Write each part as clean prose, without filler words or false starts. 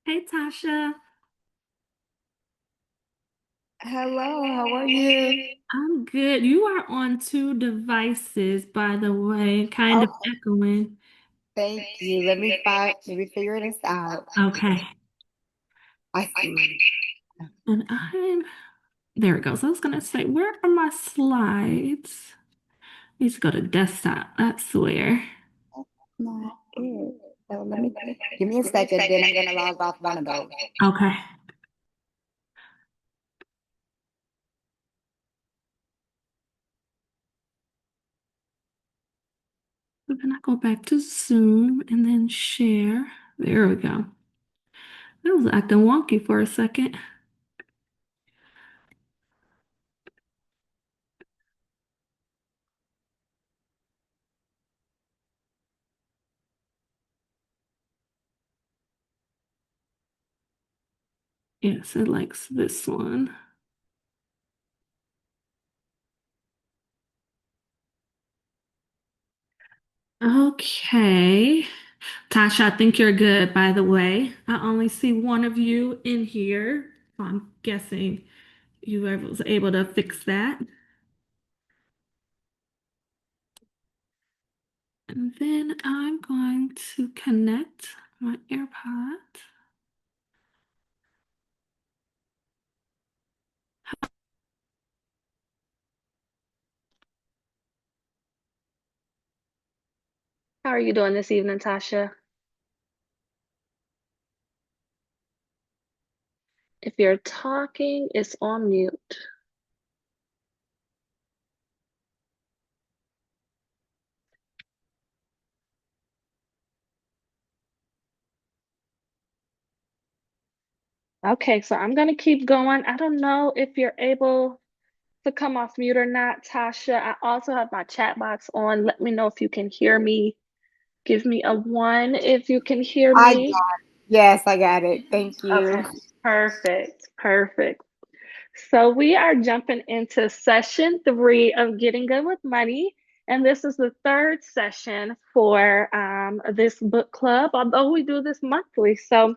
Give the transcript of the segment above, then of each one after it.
Hey Tasha, Hello, how are you? I'm good. You are on two devices, by the way, kind of Okay, echoing. thank you. Let me figure this out. Okay. I see. And there it goes. I was gonna say, where are my slides? Need to go to desktop, that's where. Not it. So give me a second, then I'm gonna log off one of those. Okay. So then I go back to Zoom and then share. There we go. That was acting wonky for a second. Yes, it likes this one. Okay. Tasha, I think you're good, by the way. I only see one of you in here. So I'm guessing was able to fix that. And then I'm going to connect my AirPod. How are you doing this evening, Tasha? If you're talking, it's on mute. Okay, so I'm gonna keep going. I don't know if you're able to come off mute or not, Tasha. I also have my chat box on. Let me know if you can hear me. Give me a one if you can hear I got me. Yes, I got it. Thank you. Okay, perfect, perfect. So we are jumping into session three of Getting Good with Money. And this is the third session for this book club, although we do this monthly. So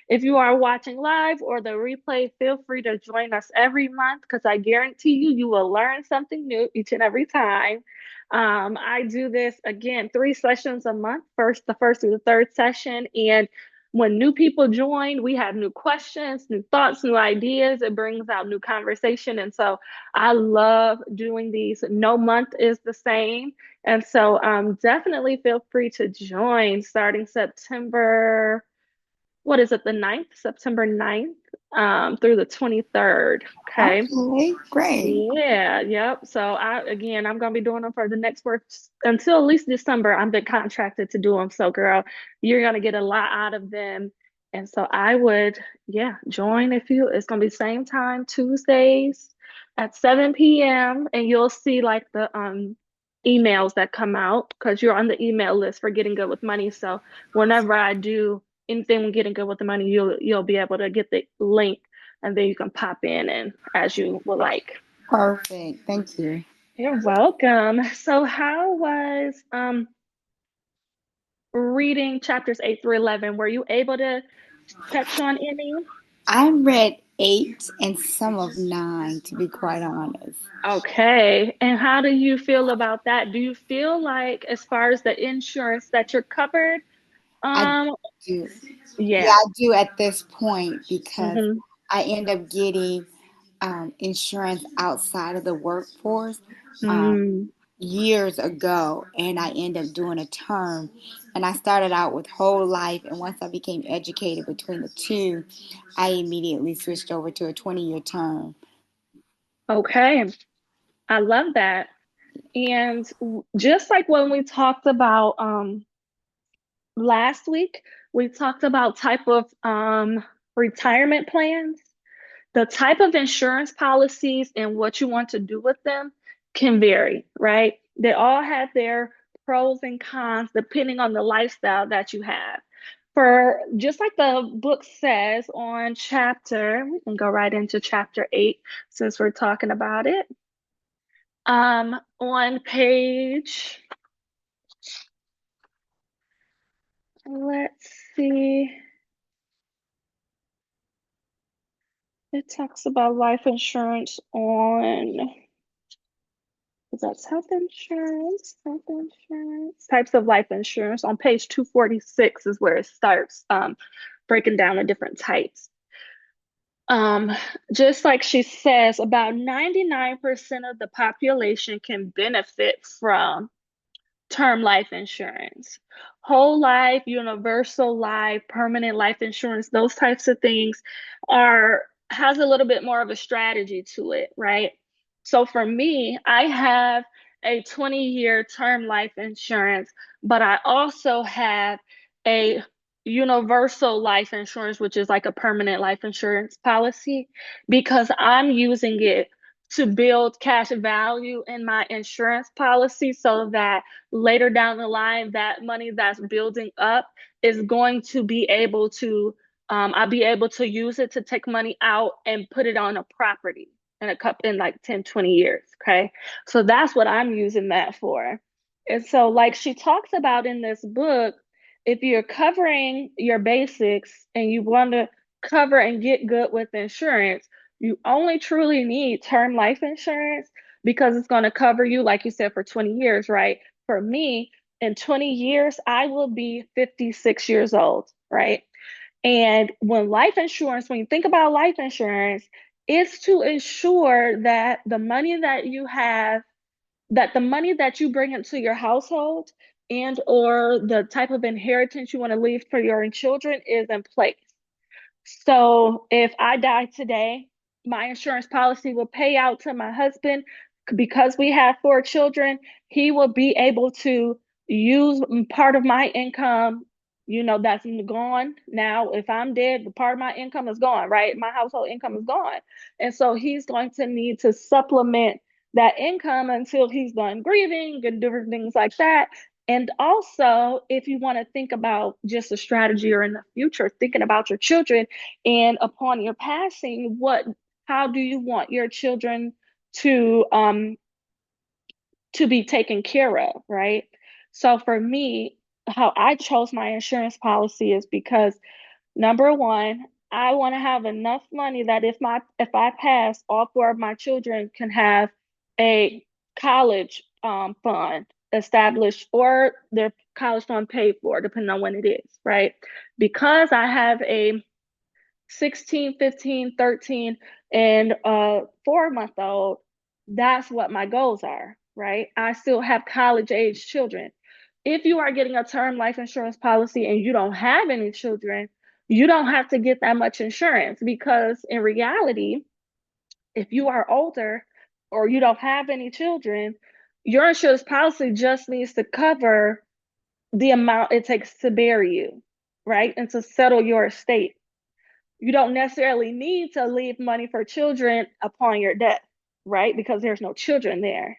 if you are watching live or the replay, feel free to join us every month because I guarantee you, you will learn something new each and every time. I do this again, three sessions a month, the first through the third session. And when new people join, we have new questions, new thoughts, new ideas. It brings out new conversation. And so I love doing these. No month is the same. And so definitely feel free to join starting September, what is it, the 9th, September 9th through the 23rd. Okay. Okay, great. Yeah, yep. So I'm gonna be doing them for the next work until at least December. I've been contracted to do them. So girl, you're gonna get a lot out of them. And so I would, yeah, join if you it's gonna be same time, Tuesdays at 7 p.m. and you'll see like the emails that come out because you're on the email list for Getting Good with Money. So whenever I do anything with Getting Good with the Money, you'll be able to get the link and then you can pop in and as you would like. Perfect. Thank you. You're welcome. So how was reading chapters 8 through 11? Were you able to touch on any? I read eight and some of nine, to be quite honest. Okay. And how do you feel about that? Do you feel like as far as the insurance that you're covered? I Um, do. Yeah, yeah. I do at this point because Mm-hmm. I end up getting insurance outside of the workforce um, Mm, years ago, and I end up doing a term. And I started out with whole life, and once I became educated between the two, I immediately switched over to a 20-year term. okay. I love that. And just like when we talked about last week, we talked about type of retirement plans. The type of insurance policies and what you want to do with them can vary, right? They all have their pros and cons depending on the lifestyle that you have. For just like the book says on we can go right into chapter 8 since we're talking about it. On page, let's see. It talks about life insurance on, that's health insurance, types of life insurance. On page 246 is where it starts breaking down the different types. Um, just like she says, about 99% of the population can benefit from term life insurance. Whole life, universal life, permanent life insurance, those types of things are has a little bit more of a strategy to it, right? So for me, I have a 20-year term life insurance, but I also have a universal life insurance, which is like a permanent life insurance policy, because I'm using it to build cash value in my insurance policy so that later down the line, that money that's building up is going to be able to, I'll be able to use it to take money out and put it on a property in like 10, 20 years. Okay. So that's what I'm using that for. And so, like she talks about in this book, if you're covering your basics and you want to cover and get good with insurance, you only truly need term life insurance because it's going to cover you, like you said, for 20 years, right? For me, in 20 years, I will be 56 years old, right? And when you think about life insurance, it's to ensure that the money that you bring into your household and or the type of inheritance you want to leave for your children is in place. So if I die today, my insurance policy will pay out to my husband because we have four children. He will be able to use part of my income, that's gone. Now, if I'm dead, the part of my income is gone, right? My household income is gone. And so he's going to need to supplement that income until he's done grieving and different things like that. And also, if you want to think about just a strategy or in the future, thinking about your children and upon your passing, how do you want your children to to be taken care of, right? So for me, how I chose my insurance policy is because number one, I want to have enough money that if I pass, all four of my children can have a college fund established or their college fund paid for, depending on when it is, right? Because I have a 16, 15, 13, and 4 month old, that's what my goals are, right? I still have college age children. If you are getting a term life insurance policy and you don't have any children, you don't have to get that much insurance because in reality, if you are older or you don't have any children, your insurance policy just needs to cover the amount it takes to bury you, right? And to settle your estate. You don't necessarily need to leave money for children upon your death, right? Because there's no children there.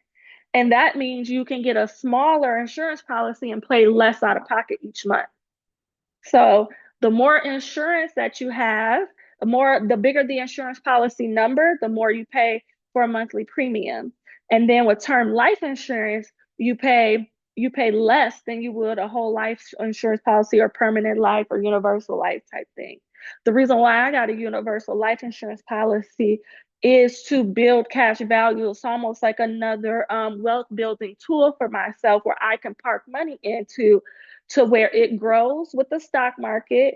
And that means you can get a smaller insurance policy and pay less out of pocket each month. So the more insurance that you have, the bigger the insurance policy number, the more you pay for a monthly premium. And then with term life insurance, you pay less than you would a whole life insurance policy or permanent life or universal life type thing. The reason why I got a universal life insurance policy is to build cash value. It's almost like another wealth building tool for myself where I can park money into to where it grows with the stock market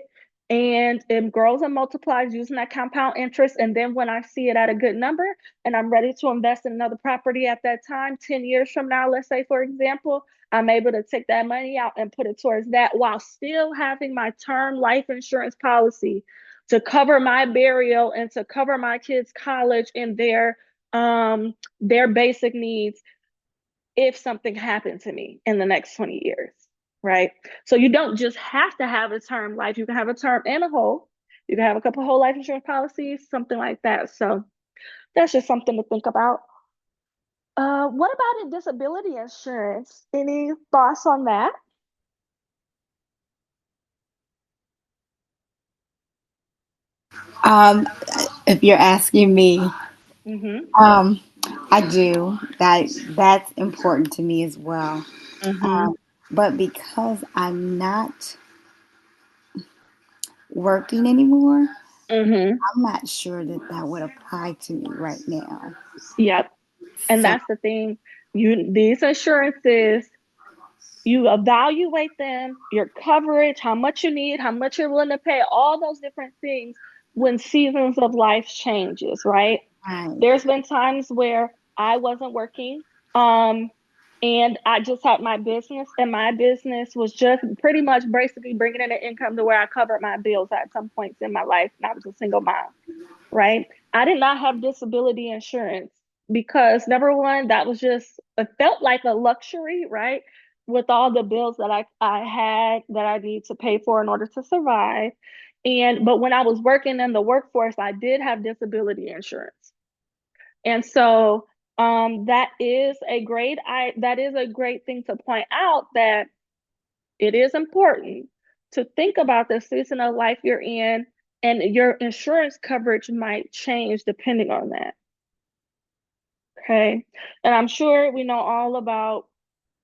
and it grows and multiplies using that compound interest. And then when I see it at a good number and I'm ready to invest in another property at that time, 10 years from now, let's say, for example, I'm able to take that money out and put it towards that while still having my term life insurance policy to cover my burial and to cover my kids' college and their basic needs if something happened to me in the next 20 years, right? So you don't just have to have a term life. You can have a term and a whole. You can have a couple of whole life insurance policies, something like that. So that's just something to think about. What about a disability insurance? Any thoughts on that? Um, if you're asking me, Mm-hmm. um, I do. That's important to me as well. Mm-hmm. But because I'm not working anymore, Mm-hmm. I'm not sure that that would apply to me right now. Yep. And So, that's the thing. These insurances, you evaluate them, your coverage, how much you need, how much you're willing to pay, all those different things when seasons of life changes, right? right, There's been times where I wasn't working, um, and I just had my business, and my business was just pretty much basically bringing in an income to where I covered my bills at some points in my life, and I was a single mom, right? I did not have disability insurance because number one, that was just, it felt like a luxury, right? With all the bills that I had that I need to pay for in order to survive. But when I was working in the workforce, I did have disability insurance. And so that is a great thing to point out, that it is important to think about the season of life you're in, and your insurance coverage might change depending on that. Okay. And I'm sure we know all about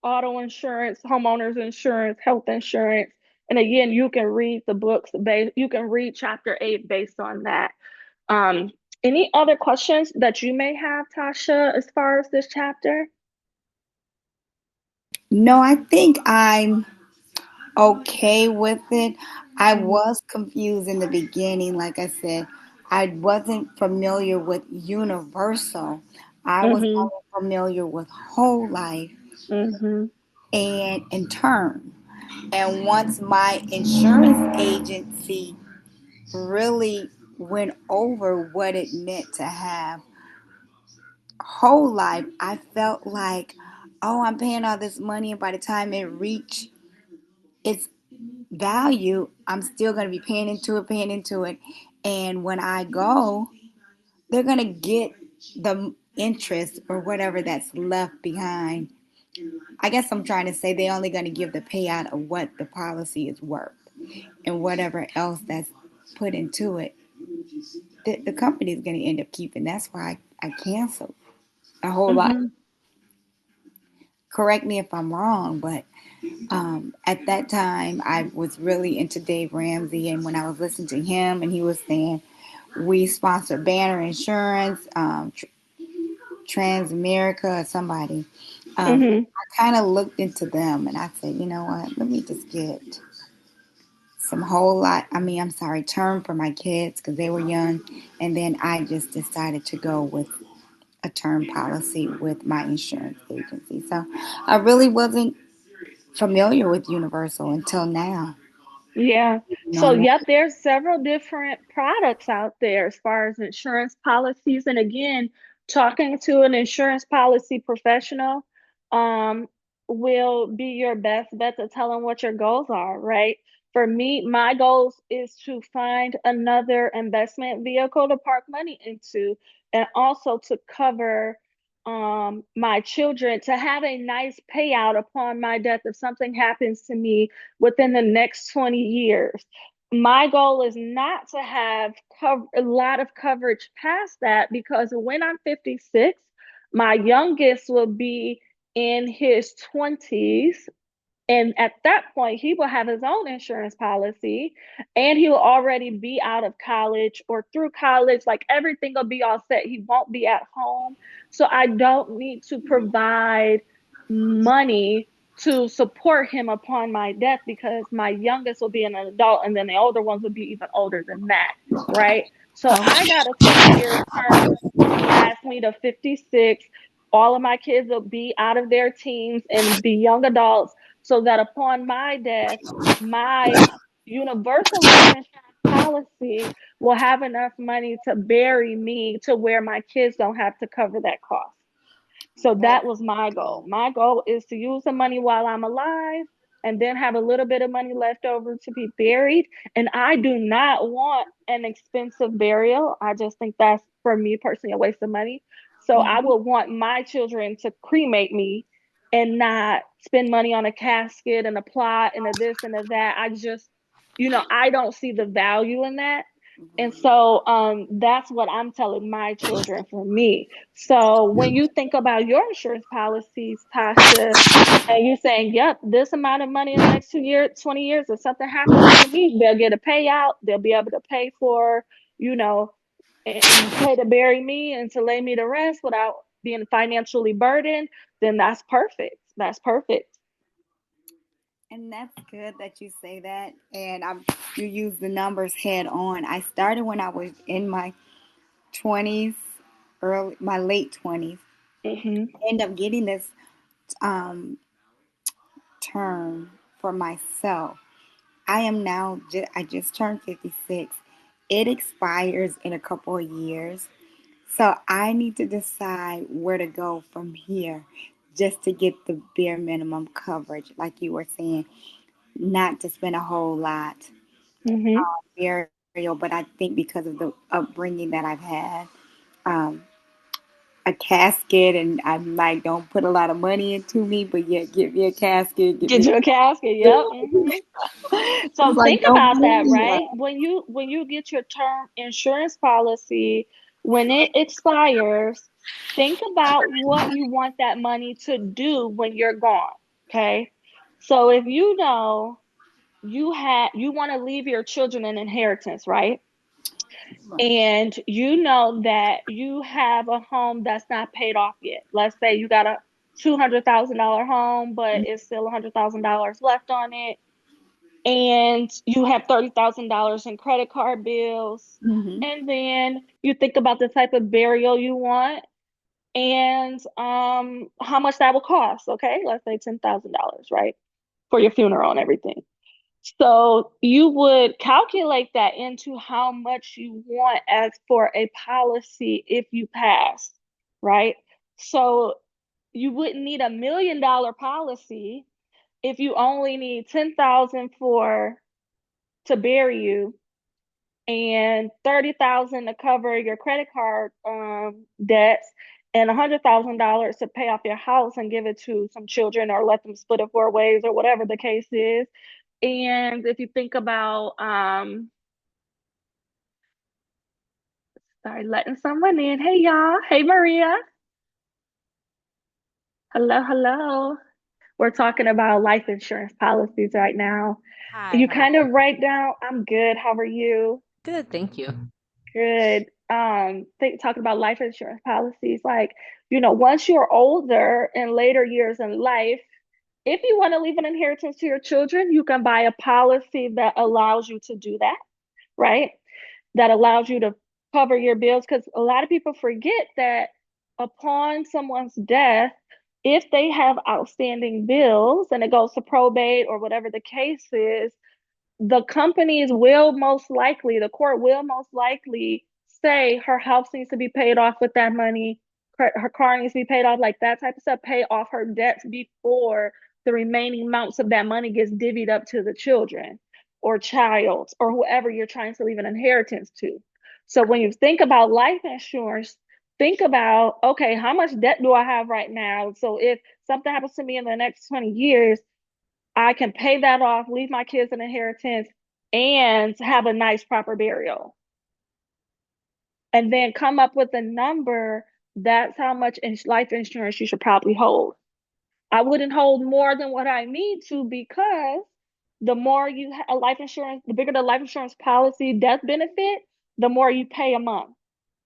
auto insurance, homeowners insurance, health insurance. And again, you can read the books based, you can read chapter 8 based on that. Um, any other questions that you may have, Tasha, as far as this chapter? no, I think I'm okay with it. I Mm-hmm. was confused in the beginning. Like I said, I wasn't familiar with universal. I was Mm-hmm. only familiar with whole life Mm-hmm. and in term. And once my insurance agency really went over what it meant to have whole life, I felt like, oh, I'm paying all this money, and by the time it reached its value, I'm still going to be paying into it, paying into it. And when I go, they're going to get the interest or whatever that's left behind. I guess I'm trying to say they're only going to give the payout of what the policy is worth, and whatever else that's put into it, the company is going to end up keeping. That's why I canceled a whole lot. Mm-hmm. Correct me if I'm wrong, but at that time I was really into Dave Ramsey, and when I was listening to him and he was saying we sponsor Banner Insurance, Transamerica, or somebody, Mm-hmm. I kind of looked into them and I said, you know what, let me just get some whole lot. I mean, I'm sorry, term for my kids because they were young, and then I just decided to go with a term policy with my insurance agency. So I really wasn't familiar with Universal until now. Yeah. So, No, yep, there's several different products out there as far as insurance policies. And again, talking to an insurance policy professional um, will be your best bet to tell them what your goals are, right? For me, my goals is to find another investment vehicle to park money into, and also to cover my children, to have a nice payout upon my death if something happens to me within the next 20 years. My goal is not to have a lot of coverage past that, because when I'm 56, my youngest will be in his 20s. And at that point, he will have his own insurance policy, and he will already be out of college or through college. Like, everything will be all set. He won't be at home. So I don't need to provide money to support him upon my death, because my youngest will be an adult, and then the older ones will be even older than that. Right. So I got a 20-year term to last me to 56. All of my kids will be out of their teens and be young adults, so that upon my death, my universal life insurance policy will have enough money to bury me to where my kids don't have to cover that cost. So that that's was my goal. good. My goal is to use the money while I'm alive, and then have a little bit of money left over to be buried. And I do not want an expensive burial. I just think that's, for me personally, a waste of money. So I Mhm. would want my children to cremate me and not spend money on a casket and a plot and a this and a that. I just, I don't see the value in that. And so that's what I'm telling my children for me. So when you think about your insurance policies, Tasha, and you saying, yep, this amount of money in the next 2 years, 20 years, if something happens to me, they'll get a payout. They'll be able to pay for you know, and pay to bury me and to lay me to rest without being financially burdened, then that's perfect. That's perfect. And that's good that you say that. And you use the numbers head on. I started when I was in my 20s, my late 20s. Hmm. End up getting this um, term for myself. I am now, I just turned 56. It expires in a couple of years. So I need to decide where to go from here just to get the bare minimum coverage, like you were saying, not to spend a whole lot Hmm. burial, but I think because of the upbringing that I've had, um, a casket, and I'm like, don't put a lot of money into me, but yet give me a casket, give Get me. you a casket. Yep. Hmm. It's So like, think don't about blame that, me. right? When you get your term insurance policy, when it expires, think about what you want that money to do when you're gone. Okay. So if you know you want to leave your children an inheritance, right? And you know that you have a home that's not paid off yet. Let's say you got a $200,000 home, but it's still $100,000 left on it, and you have $30,000 in credit card bills. Mm-hmm. And then you think about the type of burial you want and how much that will cost. Okay, let's say $10,000, right? For your funeral and everything. So you would calculate that into how much you want as for a policy if you pass, right? So you wouldn't need $1 million policy if you only need 10,000 for to bury you and 30,000 to cover your credit card debts and $100,000 to pay off your house and give it to some children or let them split it 4 ways or whatever the case is. And if you think about sorry, letting someone in. Hey y'all. Hey Maria. Hello, hello. We're talking about life insurance policies right now. Hi, You how are kind you? of write down, I'm good. How are you? Good, thank you. Good. Talking about life insurance policies, like, once you're older in later years in life, if you want to leave an inheritance to your children, you can buy a policy that allows you to do that, right? That allows you to cover your bills. Because a lot of people forget that upon someone's death, if they have outstanding bills and it goes to probate or whatever the case is, the companies will most likely, the court will most likely say her house needs to be paid off with that money, her car needs to be paid off, like that type of stuff, pay off her debts before the remaining amounts of that money gets divvied up to the children or child or whoever you're trying to leave an inheritance to. So when you think about life insurance, think about, okay, how much debt do I have right now? So if something happens to me in the next 20 years, I can pay that off, leave my kids an inheritance, and have a nice proper burial. And then come up with a number. That's how much life insurance you should probably hold. I wouldn't hold more than what I need to, because the more you have life insurance, the bigger the life insurance policy death benefit, the more you pay a month.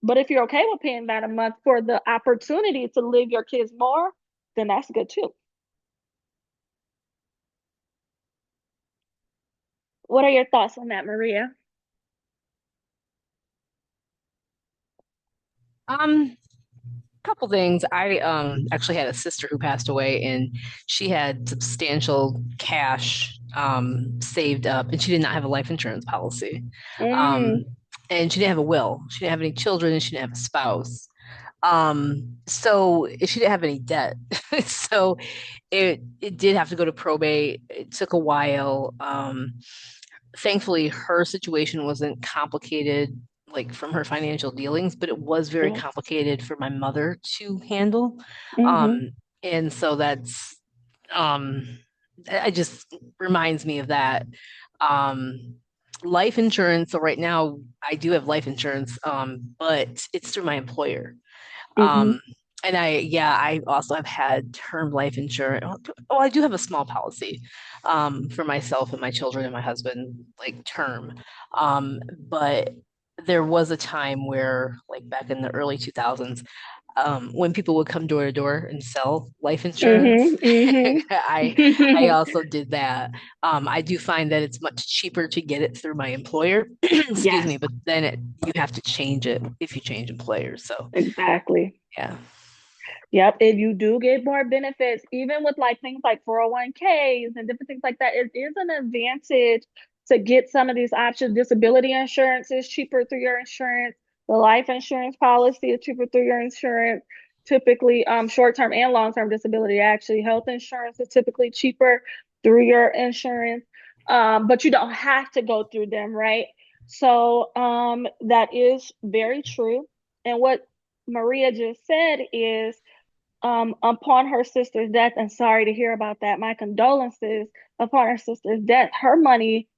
But if you're okay with paying that a month for the opportunity to live your kids more, then that's good too. What are your thoughts on that, Maria? Couple things. I actually had a sister who passed away, and she had substantial cash saved up, and she did not have a life insurance policy. Um, Mm, and she didn't have a will. She didn't have any children, and she didn't have a spouse. So she didn't have any debt. So it did have to go to probate. It took a while. Thankfully, her situation wasn't complicated like from her financial dealings, but it was very yeah. complicated for my mother to handle. Mm-hmm. Um, and so that's um it just reminds me of that. Um, life insurance. So right now I do have life insurance, but it's through my employer. Mm-hmm. Um, and I also have had term life insurance. Oh, I do have a small policy, for myself and my children and my husband, like term. But there was a time where, like back in the early 2000s, when people would come door to door and sell life insurance, Mm-hmm. I Mm-hmm. also did that. I do find that it's much cheaper to get it through my employer, excuse Yes, me, but then you have to change it if you change employers. So exactly. yeah. Yep, and you do get more benefits, even with like things like 401ks and different things like that. It is an advantage to get some of these options. Disability insurance is cheaper through your insurance. The life insurance policy is cheaper through your insurance. Typically, short-term and long-term disability, actually, health insurance is typically cheaper through your insurance. But you don't have to go through them, right? So, that is very true. And what Maria just said is, upon her sister's death, and sorry to hear about that, my condolences, upon her sister's death, her money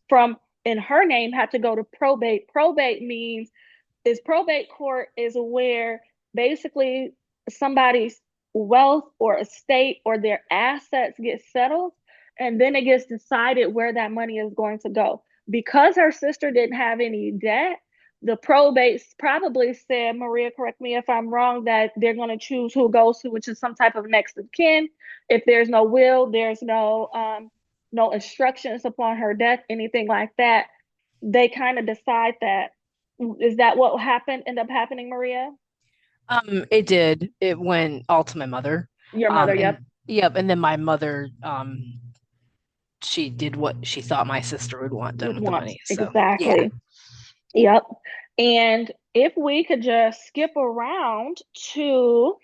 from in her name had to go to probate. Probate means is probate court is where basically somebody's wealth or estate or their assets get settled, and then it gets decided where that money is going to go. Because her sister didn't have any debt, the probates probably said, Maria, correct me if I'm wrong, that they're going to choose who goes to, which is some type of next of kin. If there's no will, there's no instructions upon her death, anything like that. They kind of decide that. Is that what happened? End up happening, Maria? It did. It went all to my mother. Your mother, And yep, yep, and then my mother, she did what she thought my sister would want done would with the want money. So yeah. exactly. Yep. And if we could just skip around to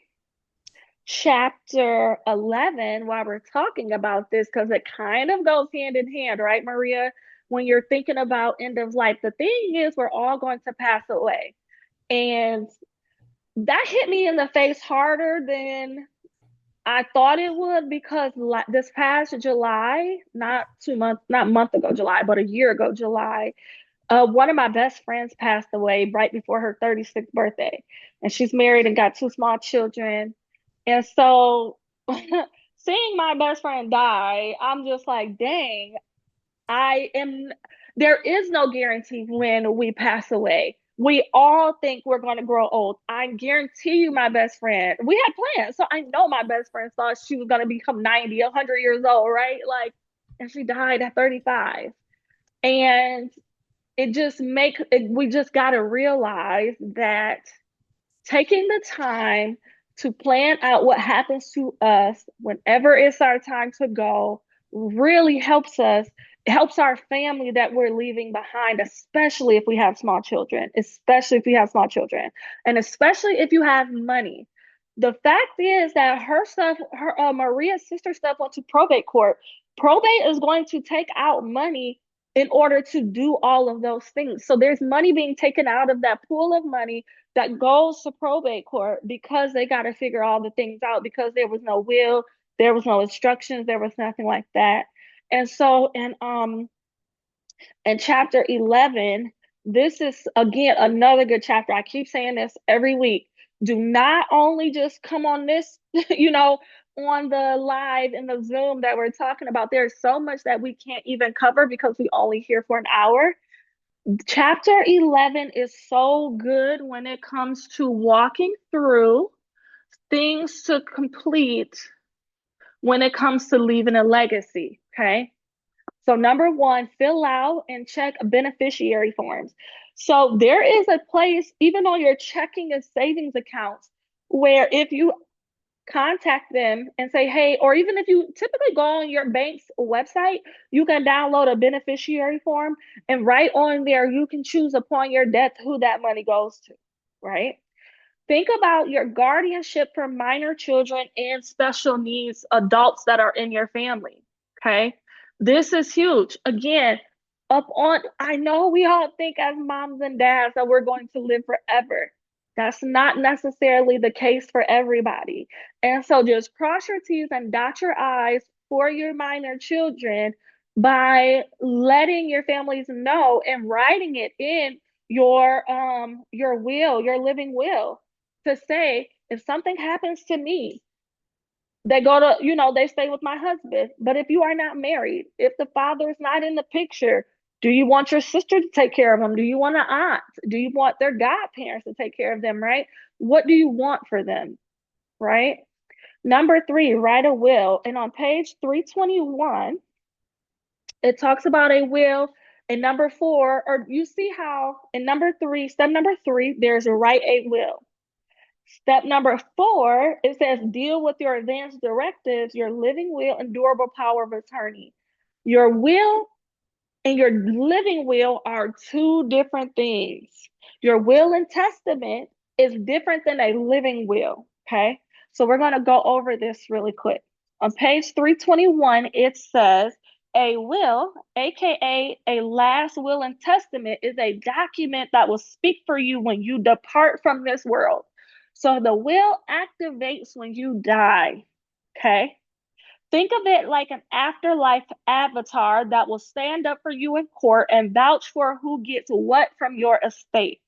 chapter 11 while we're talking about this, because it kind of goes hand in hand, right, Maria? When you're thinking about end of life, the thing is, we're all going to pass away. And that hit me in the face harder than I thought it would, because this past July, not 2 months, not a month ago, July, but a year ago, July, one of my best friends passed away right before her 36th birthday. And she's married and got two small children. And so seeing my best friend die, I'm just like, dang, I am, there is no guarantee when we pass away. We all think we're going to grow old. I guarantee you, my best friend, we had plans. So I know my best friend thought she was going to become 90, 100 years old, right? Like, and she died at 35. And we just got to realize that taking the time to plan out what happens to us whenever it's our time to go really helps us, helps our family that we're leaving behind, especially if we have small children, especially if you have small children, and especially if you have money. The fact is that her stuff, Maria's sister stuff went to probate court. Probate is going to take out money in order to do all of those things. So there's money being taken out of that pool of money that goes to probate court because they got to figure all the things out, because there was no will, there was no instructions, there was nothing like that. And so in chapter 11, this is again another good chapter. I keep saying this every week. Do not only just come on this, on the live in the Zoom that we're talking about. There's so much that we can't even cover because we only here for an hour. Chapter 11 is so good when it comes to walking through things to complete when it comes to leaving a legacy. Okay. So, number one, fill out and check beneficiary forms. So, there is a place, even on your checking and savings accounts, where if you contact them and say, hey, or even if you typically go on your bank's website, you can download a beneficiary form, and right on there, you can choose upon your death who that money goes to, right? Think about your guardianship for minor children and special needs adults that are in your family. Okay. This is huge. Again, I know we all think as moms and dads that we're going to live forever. That's not necessarily the case for everybody. And so just cross your T's and dot your I's for your minor children by letting your families know and writing it in your will, your living will, to say, if something happens to me, they go to, they stay with my husband. But if you are not married, if the father is not in the picture, Do you want your sister to take care of them? Do you want an aunt? Do you want their godparents to take care of them, right? What do you want for them, right? Number 3, write a will. And on page 321, it talks about a will. And number 4, or you see how in step number 3, there's a write a will. Step number 4, it says deal with your advanced directives, your living will, and durable power of attorney. Your will and your living will are 2 different things. Your will and testament is different than a living will, okay? So we're going to go over this really quick. On page 321, it says a will, aka a last will and testament, is a document that will speak for you when you depart from this world. So the will activates when you die, okay? Think of it like an afterlife avatar that will stand up for you in court and vouch for who gets what from your estate.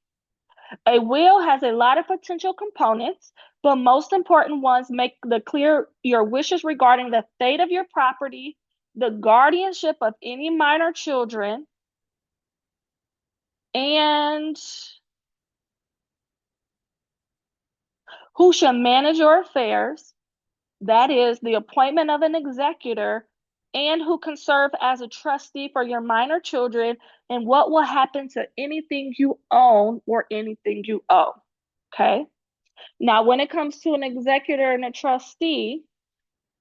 A will has a lot of potential components, but most important ones make the clear your wishes regarding the fate of your property, the guardianship of any minor children, and who shall manage your affairs. That is the appointment of an executor, and who can serve as a trustee for your minor children, and what will happen to anything you own or anything you owe. Okay. Now, when it comes to an executor and a trustee,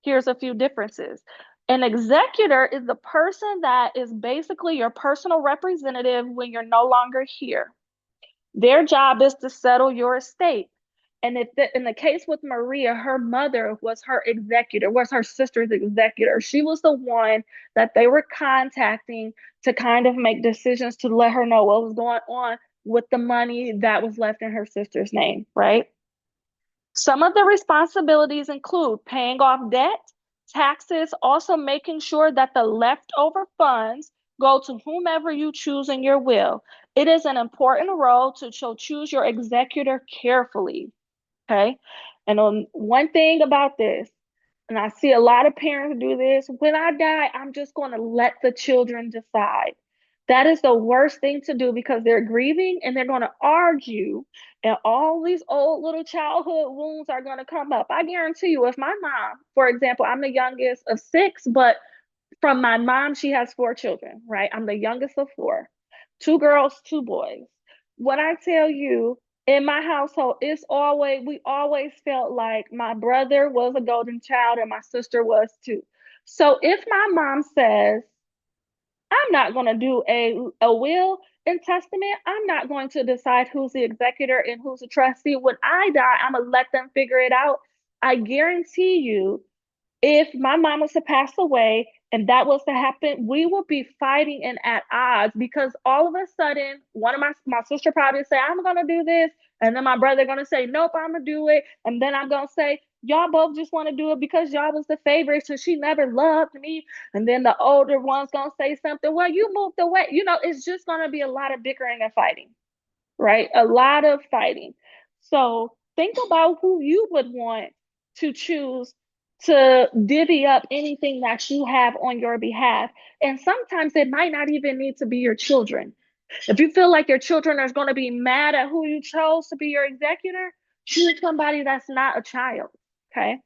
here's a few differences. An executor is the person that is basically your personal representative when you're no longer here. Their job is to settle your estate. And in the case with Maria, her mother was her executor, was her sister's executor. She was the one that they were contacting to kind of make decisions to let her know what was going on with the money that was left in her sister's name, right? Some of the responsibilities include paying off debt, taxes, also making sure that the leftover funds go to whomever you choose in your will. It is an important role to choose your executor carefully. Okay. And on one thing about this, and I see a lot of parents do this, when I die, I'm just going to let the children decide. That is the worst thing to do because they're grieving and they're going to argue, and all these old little childhood wounds are going to come up. I guarantee you, if my mom, for example, I'm the youngest of 6, but from my mom, she has 4 children, right? I'm the youngest of 4, 2 girls, 2 boys. What I tell you, in my household, we always felt like my brother was a golden child and my sister was too. So if my mom says, I'm not going to do a will and testament, I'm not going to decide who's the executor and who's the trustee. When I die, I'm going to let them figure it out. I guarantee you, if my mom was to pass away and that was to happen, we will be fighting and at odds because all of a sudden, one of my sister probably say, I'm gonna do this, and then my brother gonna say, nope, I'm gonna do it, and then I'm gonna say, y'all both just want to do it because y'all was the favorite, so she never loved me, and then the older one's gonna say something, well, you moved away. It's just gonna be a lot of bickering and fighting, right? A lot of fighting. So think about who you would want to choose to divvy up anything that you have on your behalf. And sometimes it might not even need to be your children. If you feel like your children are going to be mad at who you chose to be your executor, choose somebody that's not a child. Okay.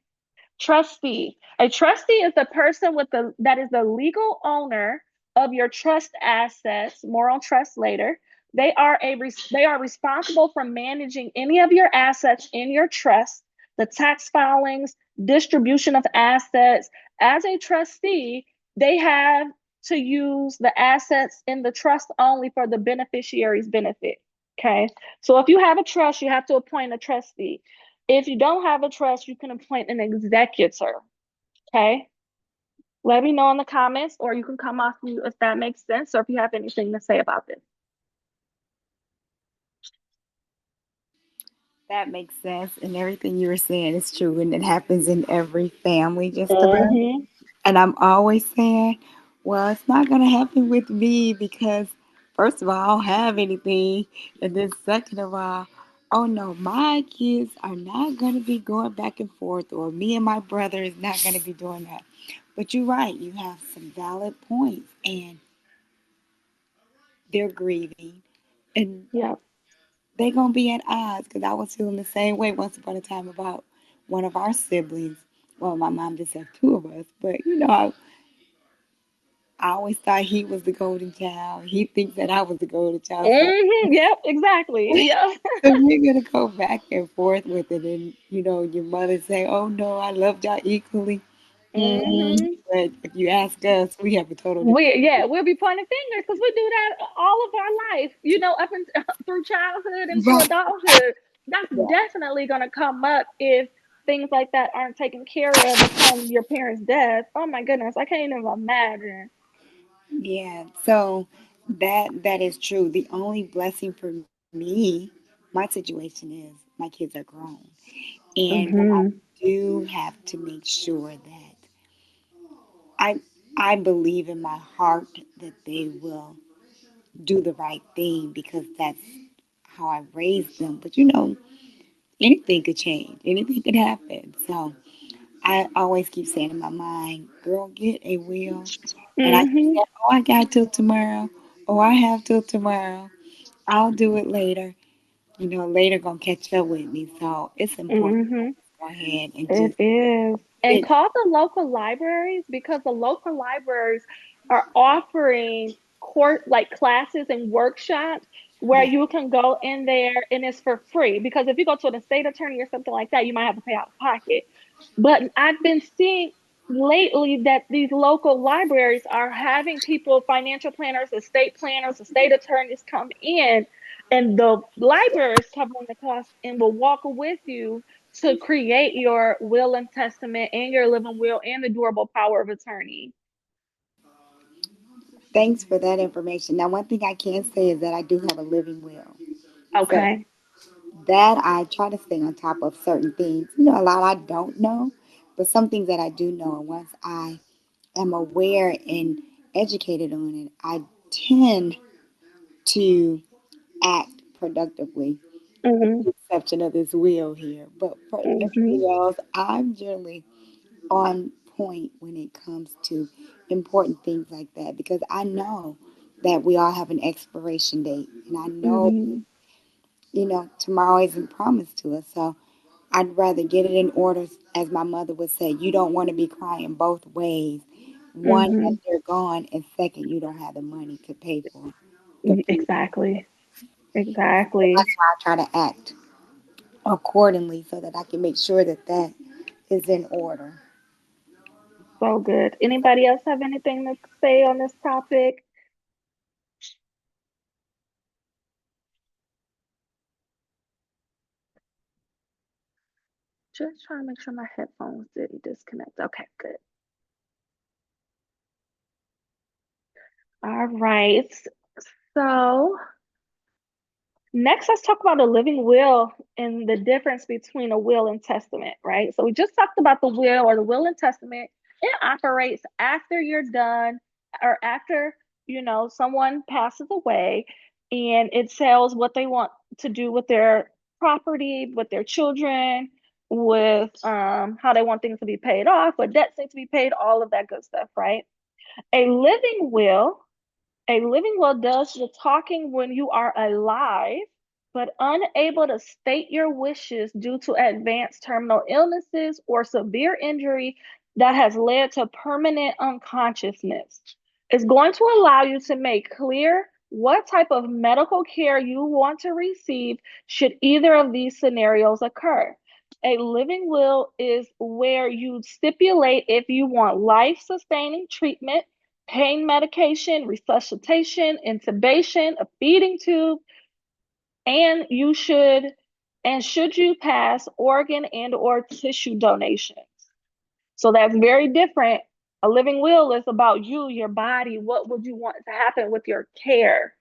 Trustee. A trustee is the person that is the legal owner of your trust assets. More on trust later. They are responsible for managing any of your assets in your trust, the tax filings, distribution of assets. As a trustee, they have to use the assets in the trust only for the beneficiary's benefit. Okay. So if you have a trust, you have to appoint a trustee. If you don't have a trust, you can appoint an executor. Okay. Let me know in the comments, or you can come off mute if that makes sense, or if you have anything to say about this. That makes sense, and everything you were saying is true, and it happens in every family, just about. Mm-hmm. And I'm always saying, well, it's not going to happen with me because, first of all, I don't have anything. And then, second of all, oh no, my kids are not going to be going back and forth, or me and my brother is not going to be doing that. But you're right, you have some valid points. And they're grieving, and Yep. they gonna be at odds. Because I was feeling the same way once upon a time about one of our siblings. Well, my mom just has two of us, but I always thought he was the golden child. He thinks that I was the golden child. So, Yep, exactly. Yep. so we're gonna go back and forth with it, and your mother say, "Oh no, I loved y'all equally." hmm But if you ask us, we have a total different. we'll be pointing fingers because we do that all of our life, up and through childhood into Right. adulthood. That's Yeah. definitely going to come up if things like that aren't taken care of upon your parents' death. Oh my goodness, I can't even imagine. Yeah. So that is true. The only blessing for me, my situation is my kids are grown, but I hmm do have to make sure that I I believe in my heart that they will do the right thing because that's how I raised them. But anything could change, anything could happen. So I always keep saying in my mind, girl, get a will. And I keep hmm saying, oh, I got till tomorrow. Oh, I have till tomorrow. I'll do it later. Later gonna catch up with me. So it's important hmm to go ahead and It just is. And get call the local libraries because the local libraries are offering course like classes and workshops where yeah. you can go in there and it's for free. Because if you go to the state attorney or something like that, you might have to pay out of pocket. But I've been seeing lately that these local libraries are having people, financial planners, estate planners, estate attorneys come in, and the library is covering the cost and will walk with you to create your will and testament and your living will and the durable power of attorney. Thanks for that information. Now, one thing I can say is that I do have a living will. So Okay. that I try to stay on top of certain things. A lot I don't know, but some things that I do know. And once I am aware and educated on it, I tend to act productively, with hmm the exception of this will here. But for hmm everything else, I'm generally on point when it comes to important things like that because I know that we all have an expiration date, and I know, hmm tomorrow isn't promised to us. So I'd rather get it in order, as my mother would say. You don't want to be crying both ways. One, that hmm they're gone, and second, you don't have the money to pay for the funeral. Exactly. So Exactly. that's why I try to act accordingly so that I can make sure that that is in order. So good. Anybody else have anything to say on this topic? Just trying to make sure my headphones didn't disconnect. Okay, good. All right. So next, let's talk about a living will and the difference between a will and testament, right? So we just talked about the will or the will and testament. It operates after you're done or after, someone passes away, and it tells what they want to do with their property, with their children, with how they want things to be paid off, what debts need to be paid, all of that good stuff, right? A living will a living will does the talking when you are alive, but unable to state your wishes due to advanced terminal illnesses or severe injury that has led to permanent unconsciousness. It's going to allow you to make clear what type of medical care you want to receive should either of these scenarios occur. A living will is where you stipulate if you want life sustaining treatment, pain medication, resuscitation, intubation, a feeding tube, and should you pass organ and or tissue donations. So that's very different. A living will is about you, your body, what would you want to happen with your care.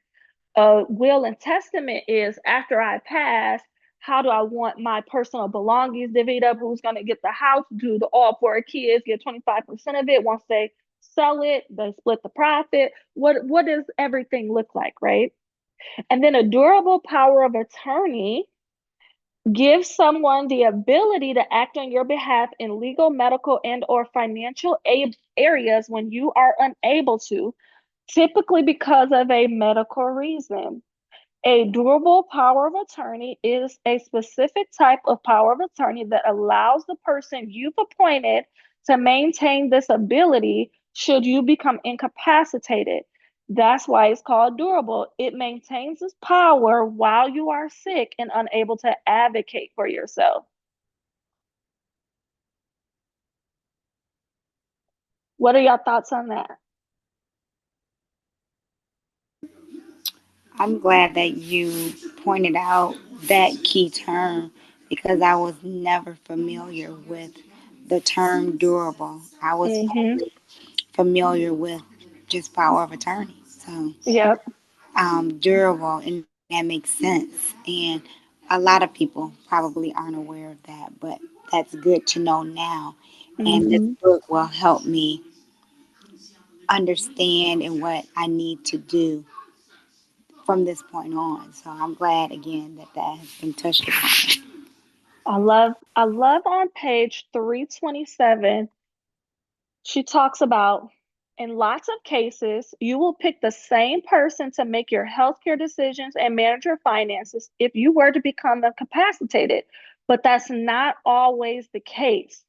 A will and testament is after I pass, how do I want my personal belongings divvied up? Who's going to get the house? Do the all four kids get 25% of it? Once they sell it, they split the profit. What does everything look like, right? And then a durable power of attorney gives someone the ability to act on your behalf in legal, medical, and or financial areas when you are unable to, typically because of a medical reason. A durable power of attorney is a specific type of power of attorney that allows the person you've appointed to maintain this ability should you become incapacitated. That's why it's called durable. It maintains this power while you are sick and unable to advocate for yourself. What are your thoughts on that? I'm glad that you pointed out that key term because I was never familiar with the term durable. I was Mm-hmm. familiar with just power of attorney. So, Yep. durable, and that makes sense. And a lot of people probably aren't aware of that, but that's good to know now. And this Mm-hmm. book will help me understand and what I need to do from this point on. So I'm glad again that that has been touched upon. I love on page 327. She talks about in lots of cases, you will pick the same person to make your healthcare decisions and manage your finances if you were to become incapacitated, but that's not always the case.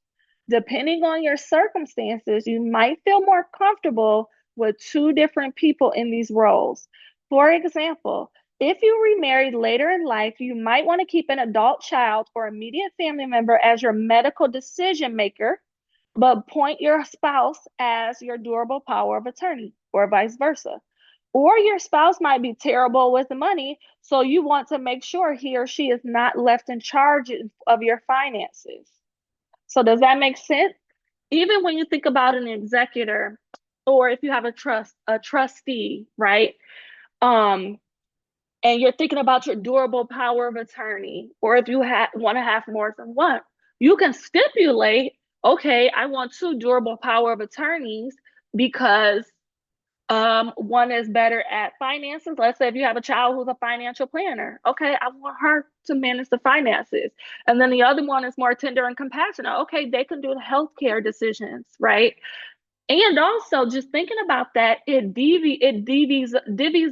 Depending on your circumstances, you might feel more comfortable with two different people in these roles. For example, if you remarried later in life, you might want to keep an adult child or immediate family member as your medical decision maker but point your spouse as your durable power of attorney, or vice versa. Or your spouse might be terrible with the money, so you want to make sure he or she is not left in charge of your finances. So, does that make sense? Even when you think about an executor, or if you have a trustee, right? Um, and you're thinking about your durable power of attorney, or if you want to have more than one, you can stipulate, okay, I want two durable power of attorneys because one is better at finances. Let's say if you have a child who's a financial planner, okay, I want her to manage the finances. And then the other one is more tender and compassionate. Okay, they can do the healthcare decisions, right? And also just thinking about that, it divvies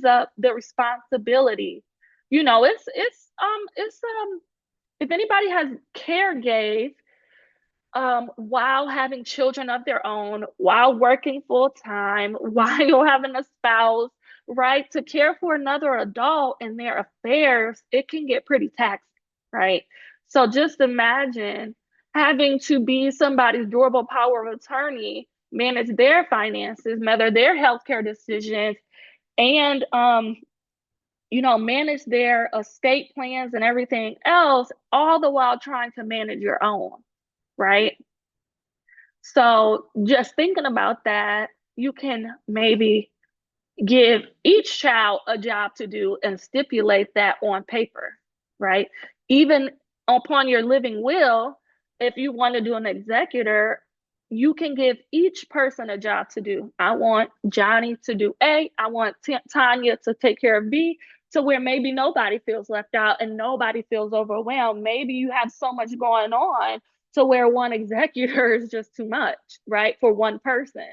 up the responsibility. It's if anybody has care gave while having children of their own, while working full time, while having a spouse, right? To care for another adult and their affairs, it can get pretty taxing, right? So just imagine having to be somebody's durable power of attorney, manage their finances, manage their healthcare decisions, and manage their estate plans and everything else, all the while trying to manage your own, right? So just thinking about that, you can maybe give each child a job to do and stipulate that on paper, right? Even upon your living will, if you want to do an executor, you can give each person a job to do. I want Johnny to do A, I want Tanya to take care of B, to where maybe nobody feels left out and nobody feels overwhelmed. Maybe you have so much going on to where one executor is just too much, right? For one person.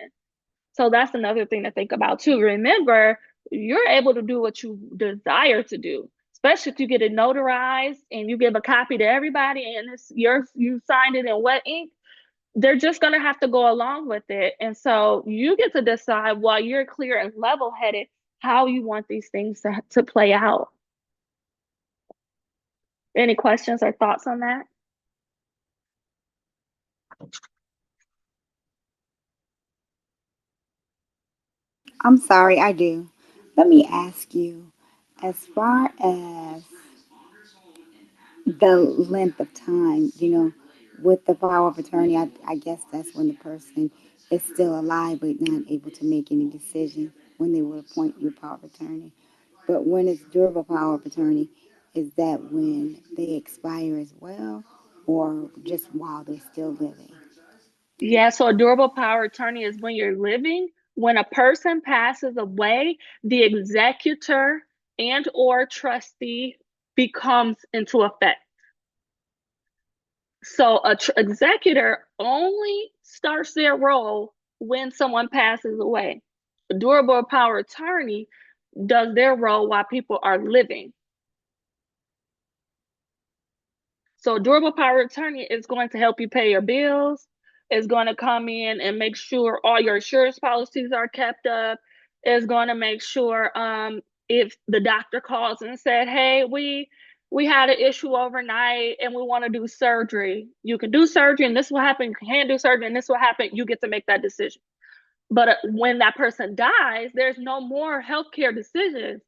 So that's another thing to think about too. Remember, you're able to do what you desire to do, especially if you get it notarized and you give a copy to everybody and you signed it in wet ink. They're just gonna have to go along with it. And so you get to decide while you're clear and level-headed how you want these things to play out. Any questions or thoughts on that? I'm sorry, I do. Let me ask you, as far as the length of time, with the power of attorney, I guess that's when the person is still alive but not able to make any decision when they would appoint you power of attorney. But when it's durable power of attorney, is that when they expire as well, or just while they're still living? Yeah, so a durable power attorney is when you're living. When a person passes away, the executor and or trustee becomes into effect. So a executor only starts their role when someone passes away. durable power attorney does their role while people are living. So durable power attorney is going to help you pay your bills, is going to come in and make sure all your insurance policies are kept up, is going to make sure if the doctor calls and said, hey, we had an issue overnight and we want to do surgery. You can do surgery and this will happen. You can't do surgery and this will happen. You get to make that decision. But when that person dies, there's no more healthcare decisions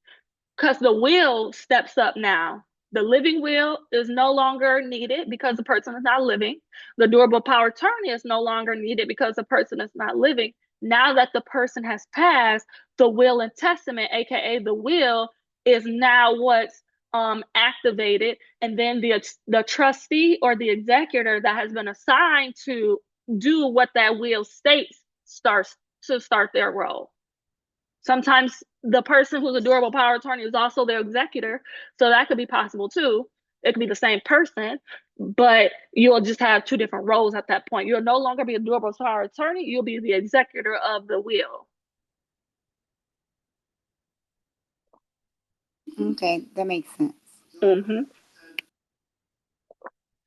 because the will steps up now. The living will is no longer needed because the person is not living. The durable power attorney is no longer needed because the person is not living. Now that the person has passed, the will and testament, aka the will, is now what's activated, and then the trustee or the executor that has been assigned to do what that will states starts to start their role. Sometimes the person who's a durable power attorney is also their executor, so that could be possible too. It could be the same person, but you'll just have two different roles at that point. You'll no longer be a durable power attorney, you'll be the executor of the will. Okay, that makes sense. Mm-hmm.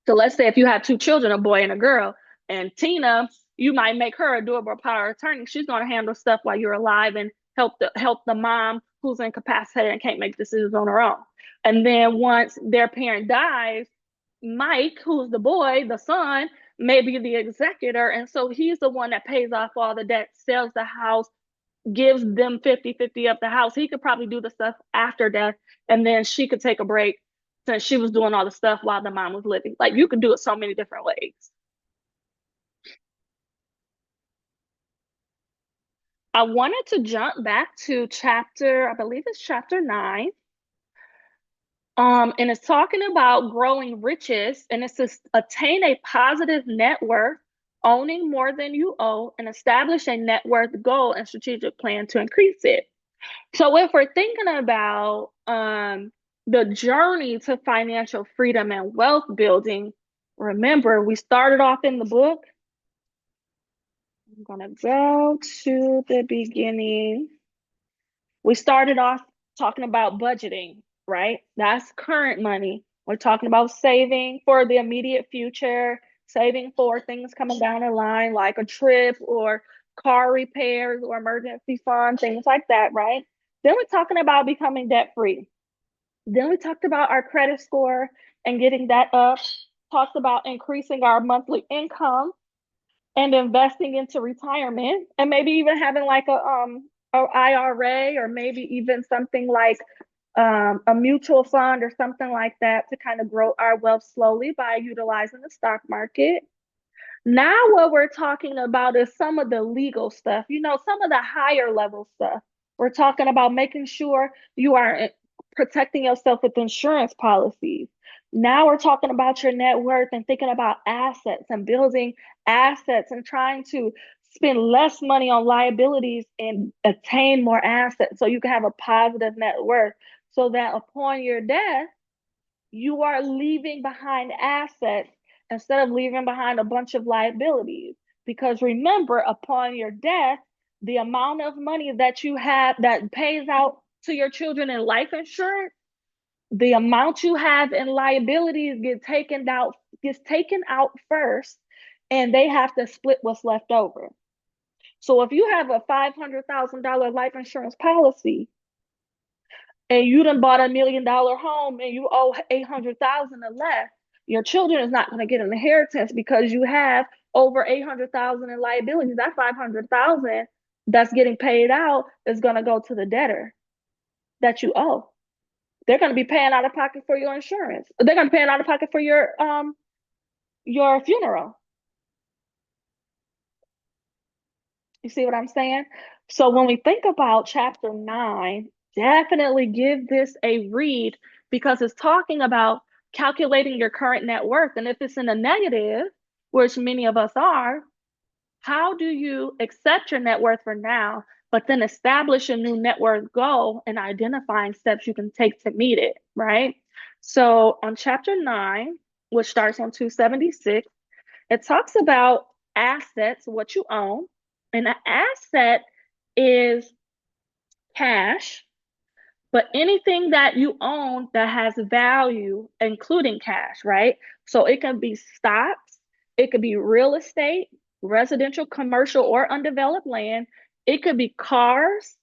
So let's say if you have two children, a boy and a girl, and Tina, you might make her a durable power attorney. She's going to handle stuff while you're alive and help the mom who's incapacitated and can't make decisions on her own. And then once their parent dies, Mike, who's the boy, the son, may be the executor. And so he's the one that pays off all the debt, sells the house, gives them 50-50 of the house. He could probably do the stuff after death, and then she could take a break since she was doing all the stuff while the mom was living. Like, you could do it so many different ways. I wanted to jump back to chapter, I believe it's chapter 9. And it's talking about growing riches, and it says attain a positive net worth, owning more than you owe, and establish a net worth goal and strategic plan to increase it. So if we're thinking about the journey to financial freedom and wealth building, remember we started off in the book. I'm gonna go to the beginning. We started off talking about budgeting, right? That's current money. We're talking about saving for the immediate future, saving for things coming down the line, like a trip or car repairs or emergency fund, things like that, right? Then we're talking about becoming debt free. Then we talked about our credit score and getting that up, talked about increasing our monthly income and investing into retirement, and maybe even having like a IRA, or maybe even something like a mutual fund or something like that to kind of grow our wealth slowly by utilizing the stock market. Now, what we're talking about is some of the legal stuff, some of the higher level stuff. We're talking about making sure you are protecting yourself with insurance policies. Now we're talking about your net worth and thinking about assets and building assets and trying to spend less money on liabilities and attain more assets so you can have a positive net worth, so that upon your death, you are leaving behind assets instead of leaving behind a bunch of liabilities. Because remember, upon your death, the amount of money that you have that pays out to your children in life insurance, the amount you have in liabilities gets taken out first, and they have to split what's left over. So if you have a $500,000 life insurance policy, and you done bought $1 million home and you owe 800,000 or less, your children is not going to get an inheritance because you have over 800,000 in liabilities. That 500,000 that's getting paid out is going to go to the debtor that you owe. They're going to be paying out of pocket for your insurance. They're going to be paying out of pocket for your funeral. You see what I'm saying? So when we think about chapter 9, definitely give this a read, because it's talking about calculating your current net worth. And if it's in a negative, which many of us are, how do you accept your net worth for now, but then establish a new net worth goal and identifying steps you can take to meet it, right? So on chapter 9, which starts on 276, it talks about assets, what you own. And an asset is cash, but anything that you own that has value, including cash, right? So it can be stocks, it could be real estate, residential, commercial, or undeveloped land. It could be cars.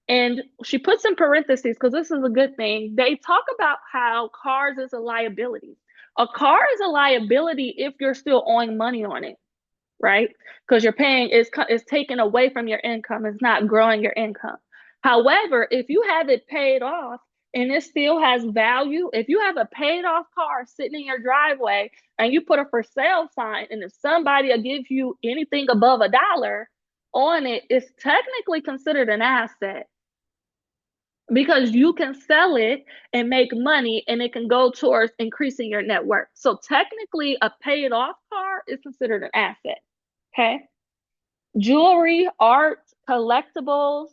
And she puts in parentheses because this is a good thing. They talk about how cars is a liability. A car is a liability if you're still owing money on it, right? Because you're paying is taken away from your income. It's not growing your income. However, if you have it paid off and it still has value, if you have a paid off car sitting in your driveway and you put a for sale sign, and if somebody will give you anything above $1 on it, it's technically considered an asset because you can sell it and make money and it can go towards increasing your net worth. So technically a paid off car is considered an asset. Okay. Jewelry, art, collectibles,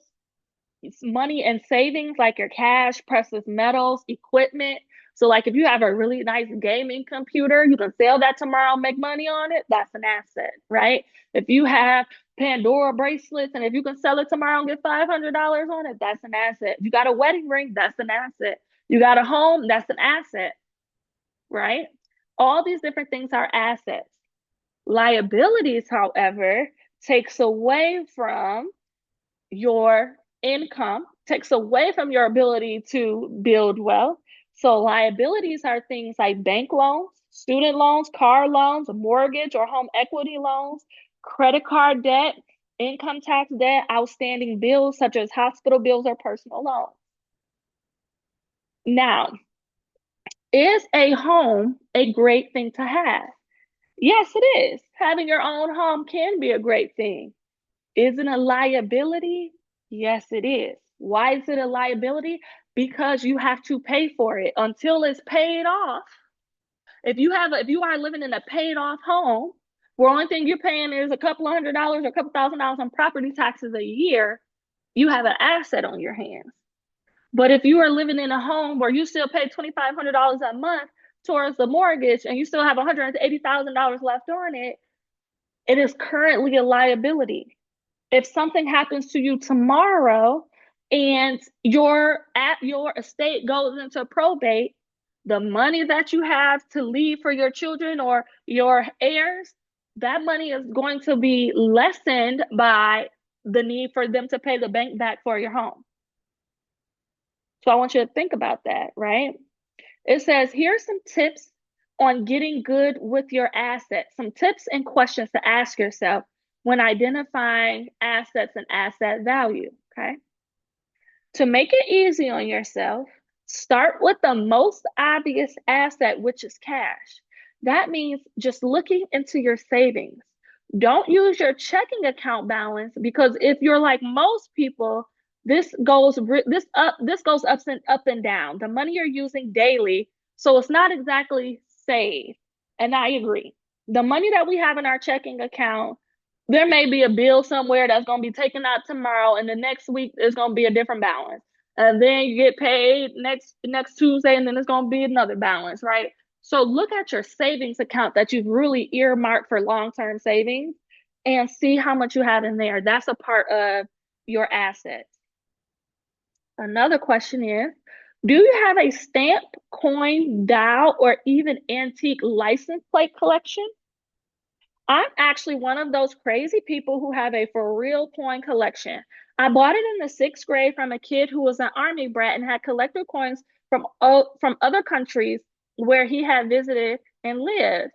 money and savings like your cash, precious metals, equipment. So like if you have a really nice gaming computer, you can sell that tomorrow, make money on it. That's an asset, right? If you have Pandora bracelets and if you can sell it tomorrow and get $500 on it, that's an asset. You got a wedding ring, that's an asset. You got a home, that's an asset, right? All these different things are assets. Liabilities, however, takes away from your income, takes away from your ability to build wealth. So liabilities are things like bank loans, student loans, car loans, mortgage or home equity loans, credit card debt, income tax debt, outstanding bills such as hospital bills or personal loans. Now, is a home a great thing to have? Yes, it is. Having your own home can be a great thing. Is it a liability? Yes, it is. Why is it a liability? Because you have to pay for it until it's paid off. If you are living in a paid off home, where only thing you're paying is a couple $100 or a couple $1,000 on property taxes a year, you have an asset on your hands. But if you are living in a home where you still pay $2,500 a month towards the mortgage and you still have $180,000 left on it, it is currently a liability. If something happens to you tomorrow and your estate goes into probate, the money that you have to leave for your children or your heirs, that money is going to be lessened by the need for them to pay the bank back for your home. So I want you to think about that, right? It says, here's some tips on getting good with your assets, some tips and questions to ask yourself when identifying assets and asset value, okay? To make it easy on yourself, start with the most obvious asset, which is cash. That means just looking into your savings. Don't use your checking account balance because if you're like most people, this goes up and down. The money you're using daily, so it's not exactly saved. And I agree. The money that we have in our checking account, there may be a bill somewhere that's going to be taken out tomorrow, and the next week is going to be a different balance. And then you get paid next Tuesday, and then it's going to be another balance, right? So look at your savings account that you've really earmarked for long-term savings and see how much you have in there. That's a part of your assets. Another question is, do you have a stamp, coin, dial, or even antique license plate collection? I'm actually one of those crazy people who have a for real coin collection. I bought it in the 6th grade from a kid who was an army brat and had collected coins from other countries where he had visited and lived.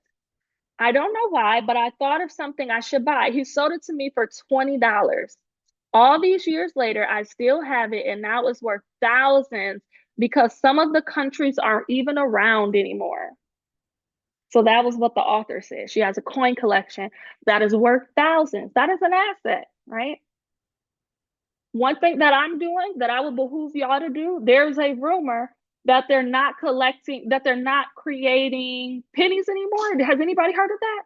I don't know why, but I thought of something I should buy. He sold it to me for $20. All these years later, I still have it, and now it's worth thousands because some of the countries aren't even around anymore. So that was what the author said. She has a coin collection that is worth thousands. That is an asset, right? One thing that I'm doing that I would behoove y'all to do, there's a rumor that they're not creating pennies anymore. Has anybody heard of that?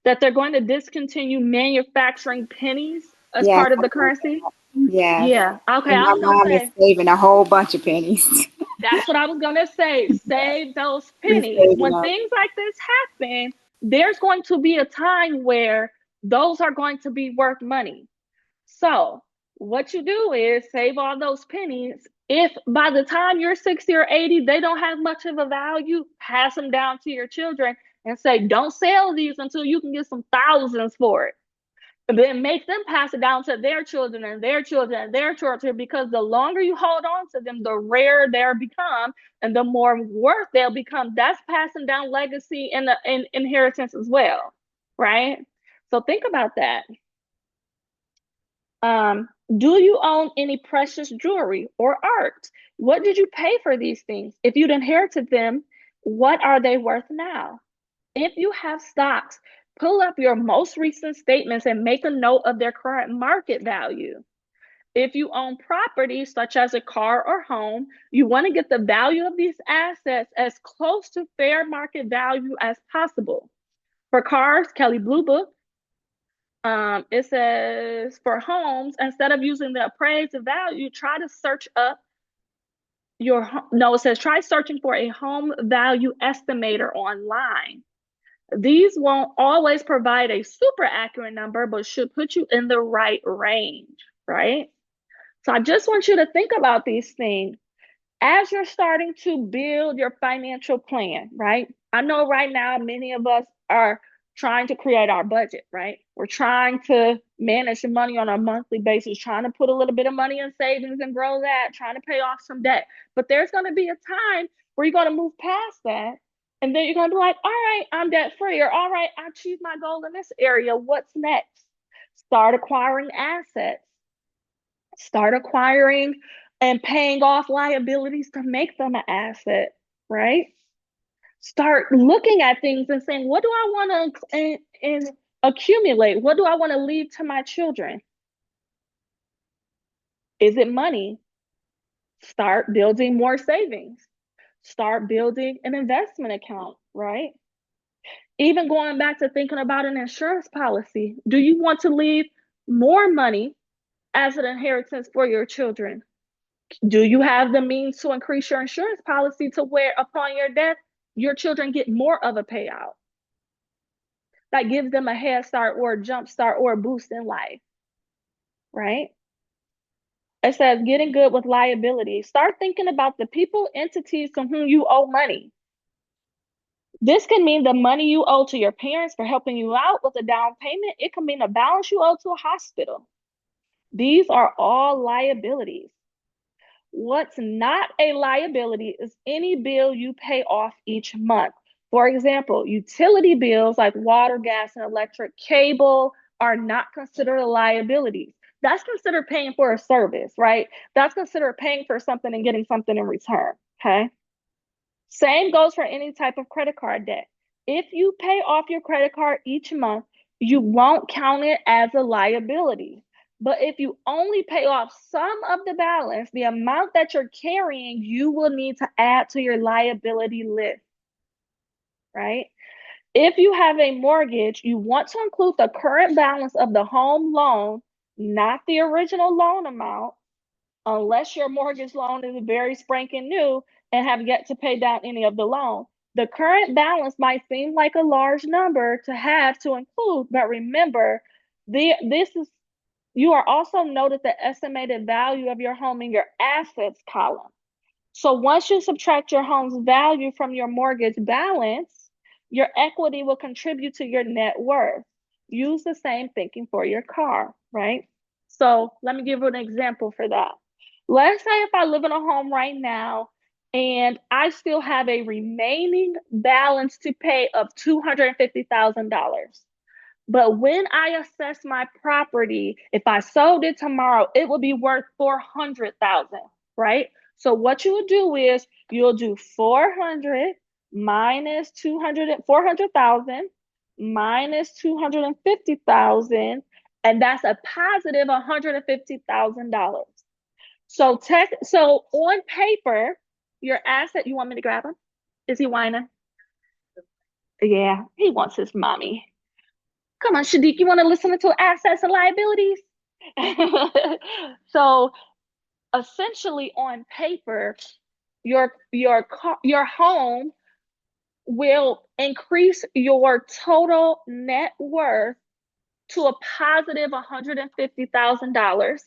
That they're going to discontinue manufacturing pennies as Yes. part of the currency? Yes. Yeah. Okay, And I my was gonna mom is say saving a whole bunch of pennies. that's what I was gonna say. Save those We're pennies. saving When up. things like this happen, there's going to be a time where those are going to be worth money. So What you do is save all those pennies. If by the time you're 60 or 80, they don't have much of a value, pass them down to your children and say, don't sell these until you can get some thousands for it. And then make them pass it down to their children and their children and their children, because the longer you hold on to them, the rarer they'll become and the more worth they'll become. That's passing down legacy and inheritance as well, right? So think about that. Do you own any precious jewelry or art? What did you pay for these things? If you'd inherited them, what are they worth now? If you have stocks, pull up your most recent statements and make a note of their current market value. If you own property such as a car or home, you want to get the value of these assets as close to fair market value as possible. For cars, Kelly Blue Book, it says for homes, instead of using the appraised value, try to search up it says try searching for a home value estimator online. These won't always provide a super accurate number, but should put you in the right range, right? So I just want you to think about these things as you're starting to build your financial plan, right? I know right now many of us are trying to create our budget, right? We're trying to manage the money on a monthly basis, trying to put a little bit of money in savings and grow that, trying to pay off some debt. But there's going to be a time where you're going to move past that. And then you're going to be like, all right, I'm debt free, or all right, I achieved my goal in this area. What's next? Start acquiring assets. Start acquiring and paying off liabilities to make them an asset, right? Start looking at things and saying, what do I want to accumulate? What do I want to leave to my children? Is it money? Start building more savings. Start building an investment account, right? Even going back to thinking about an insurance policy. Do you want to leave more money as an inheritance for your children? Do you have the means to increase your insurance policy to where upon your death, your children get more of a payout that gives them a head start or a jump start or a boost in life, right? It says getting good with liability. Start thinking about the people, entities to whom you owe money. This can mean the money you owe to your parents for helping you out with a down payment. It can mean a balance you owe to a hospital. These are all liabilities. What's not a liability is any bill you pay off each month. For example, utility bills like water, gas, and electric, cable are not considered liabilities. That's considered paying for a service, right? That's considered paying for something and getting something in return, okay? Same goes for any type of credit card debt. If you pay off your credit card each month, you won't count it as a liability. But if you only pay off some of the balance, the amount that you're carrying, you will need to add to your liability list, right? If you have a mortgage, you want to include the current balance of the home loan, not the original loan amount, unless your mortgage loan is very spanking new and have yet to pay down any of the loan. The current balance might seem like a large number to have to include, but remember, you are also noted the estimated value of your home in your assets column. So once you subtract your home's value from your mortgage balance, your equity will contribute to your net worth. Use the same thinking for your car, right? So let me give you an example for that. Let's say if I live in a home right now and I still have a remaining balance to pay of $250,000. But when I assess my property, if I sold it tomorrow, it would be worth $400,000, right? So what you would do is you'll do 400 minus 400,000 minus 250,000, and that's a positive $150,000. So on paper, your asset, you want me to grab him? Is he whining? Yeah, he wants his mommy. Come on, Shadiq, you want to listen to assets and liabilities? So essentially on paper, your home will increase your total net worth to a positive $150,000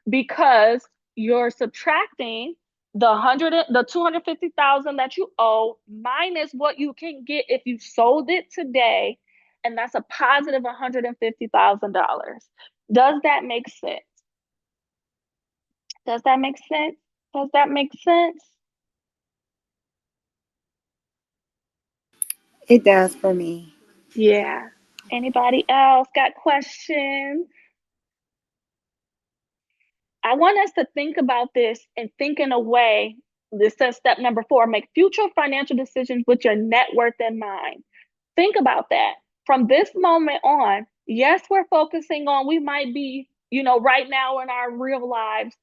because you're subtracting the 250,000 that you owe minus what you can get if you sold it today, and that's a positive $150,000. Does that make sense? Does that make sense? Does that make sense? It does for me. Yeah. Anybody else got questions? I want us to think about this and think in a way. This says step number 4, make future financial decisions with your net worth in mind. Think about that. From this moment on, yes, we're focusing on, we might be, right now in our real lives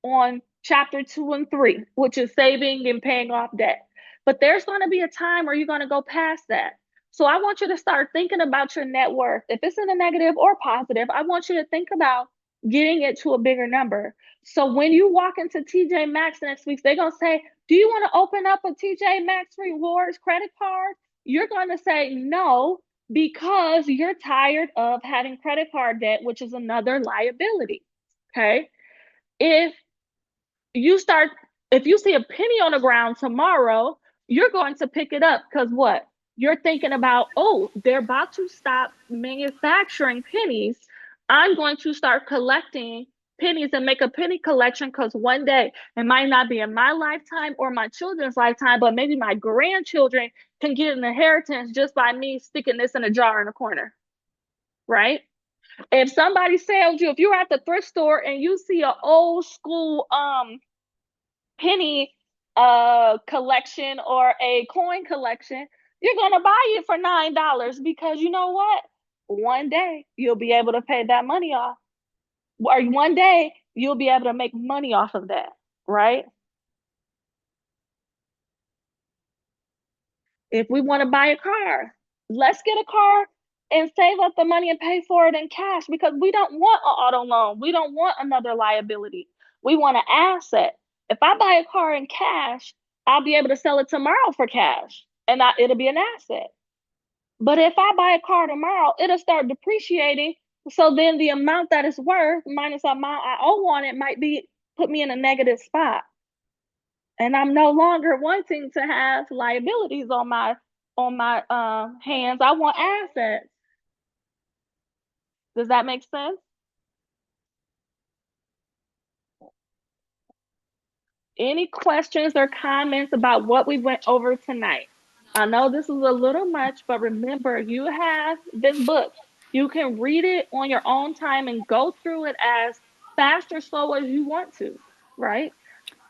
on chapter 2 and 3, which is saving and paying off debt. But there's going to be a time where you're going to go past that. So I want you to start thinking about your net worth. If it's in a negative or positive, I want you to think about getting it to a bigger number. So when you walk into TJ Maxx next week, they're going to say, do you want to open up a TJ Maxx Rewards credit card? You're going to say no, because you're tired of having credit card debt, which is another liability. Okay. If you start, if you see a penny on the ground tomorrow, you're going to pick it up because what? You're thinking about, oh, they're about to stop manufacturing pennies. I'm going to start collecting pennies and make a penny collection because one day it might not be in my lifetime or my children's lifetime, but maybe my grandchildren can get an inheritance just by me sticking this in a jar in a corner, right? If somebody sells you, if you're at the thrift store and you see an old school penny collection or a coin collection, you're gonna buy it for $9 because you know what? One day you'll be able to pay that money off, or one day you'll be able to make money off of that, right? If we want to buy a car, let's get a car and save up the money and pay for it in cash because we don't want an auto loan. We don't want another liability. We want an asset. If I buy a car in cash, I'll be able to sell it tomorrow for cash and it'll be an asset. But if I buy a car tomorrow, it'll start depreciating. So then the amount that it's worth minus the amount I owe on it might be put me in a negative spot. And I'm no longer wanting to have liabilities on my hands. I want assets. Does that make sense? Any questions or comments about what we went over tonight? I know this is a little much, but remember, you have this book. You can read it on your own time and go through it as fast or slow as you want to, right?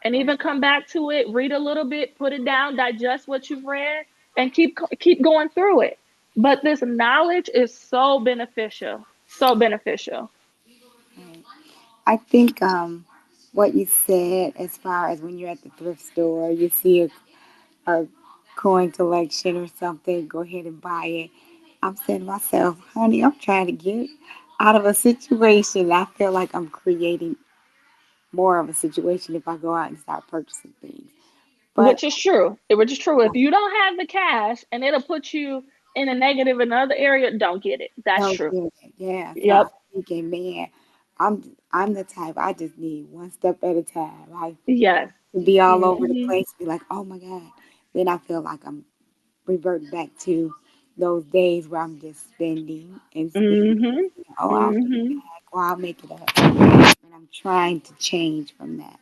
And even come back to it, read a little bit, put it down, digest what you've read, and keep going through it. But this knowledge is so beneficial, so beneficial. I think what you said, as far as when you're at the thrift store, you see a coin collection or something, go ahead and buy it. I'm saying to myself, honey, I'm trying to get out of a situation. I feel like I'm creating more of a situation if I go out and start purchasing things. But Which is true. Which is true. If you don't have the cash and it'll put you in a negative in another area, don't get it. That's don't true. get it. Yeah. So I'm Yep. thinking, man, I'm the type, I just need one step at a time. I Yes. to be all over the Mm-hmm. place, be like, oh my God. Then I feel like I'm reverting back to those days where I'm just spending and spending. Mm-hmm. Oh, I'll pay it Mm-hmm. back or I'll make it up. And I'm trying to change from that.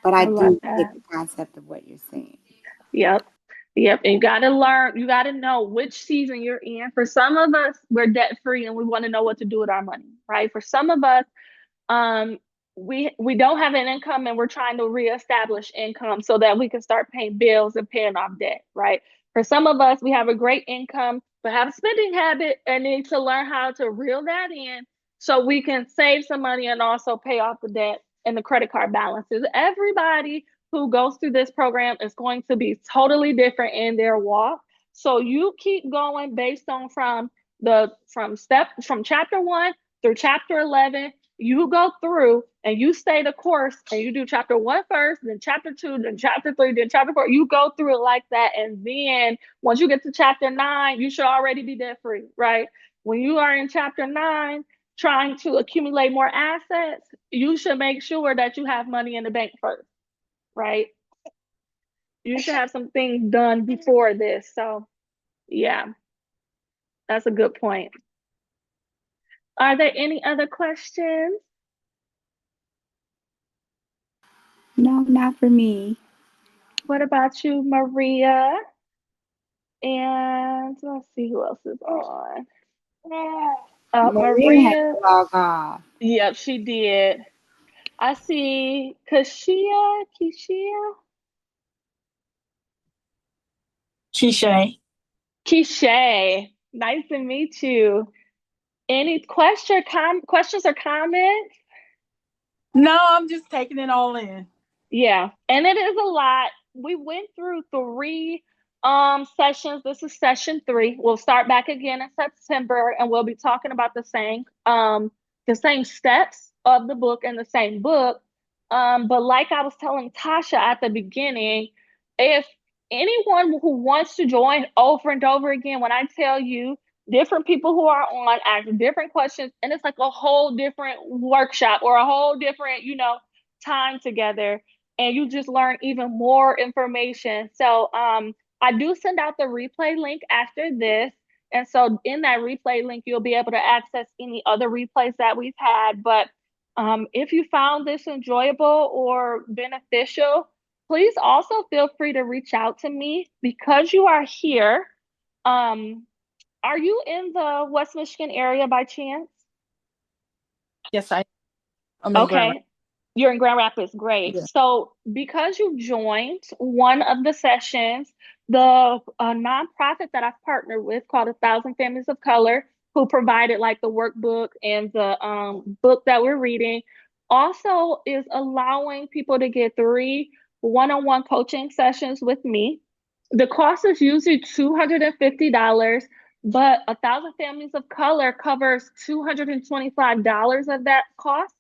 But I I love do get that. the concept of what you're saying. Yep. Yep. And you got to learn, you got to know which season you're in. For some of us, we're debt free and we want to know what to do with our money, right? For some of us, um, we don't have an income and we're trying to reestablish income so that we can start paying bills and paying off debt, right? For some of us, we have a great income but have a spending habit and need to learn how to reel that in so we can save some money and also pay off the debt and the credit card balances. Everybody who goes through this program is going to be totally different in their walk. So you keep going based on from chapter 1 through chapter 11. You go through and you stay the course and you do chapter 1 first, then chapter 2, then chapter 3, then chapter 4. You go through it like that. And then once you get to chapter 9, you should already be debt free, right? When you are in chapter 9, trying to accumulate more assets, you should make sure that you have money in the bank first, right? You should have some things done before this. So, yeah, that's a good point. Are there any other questions? No, not for me. What about you, Maria? And let's see who else is on. Maria had Maria, to log off. yep, she did. I see Keshia, Keisha. Keisha. Nice to meet you. Any questions or comments? No, I'm just taking it all in. Yeah, and it is a lot. We went through three sessions. This is session 3. We'll start back again in September, and we'll be talking about the same steps of the book and the same book. But like I was telling Tasha at the beginning, if anyone who wants to join over and over again, when I tell you different people who are on ask different questions, and it's like a whole different workshop or a whole different, time together, and you just learn even more information. So I do send out the replay link after this. And so in that replay link, you'll be able to access any other replays that we've had. But if you found this enjoyable or beneficial, please also feel free to reach out to me because you are here. Are you in the West Michigan area by chance? Yes, I'm in Grand Rapids. Okay. You're in Grand Rapids. Great. Yeah. So, because you joined one of the sessions, the nonprofit that I've partnered with called 1,000 Families of Color, who provided like the workbook and the book that we're reading, also is allowing people to get 3 one-on-one coaching sessions with me. The cost is usually $250, but 1,000 Families of Color covers $225 of that cost,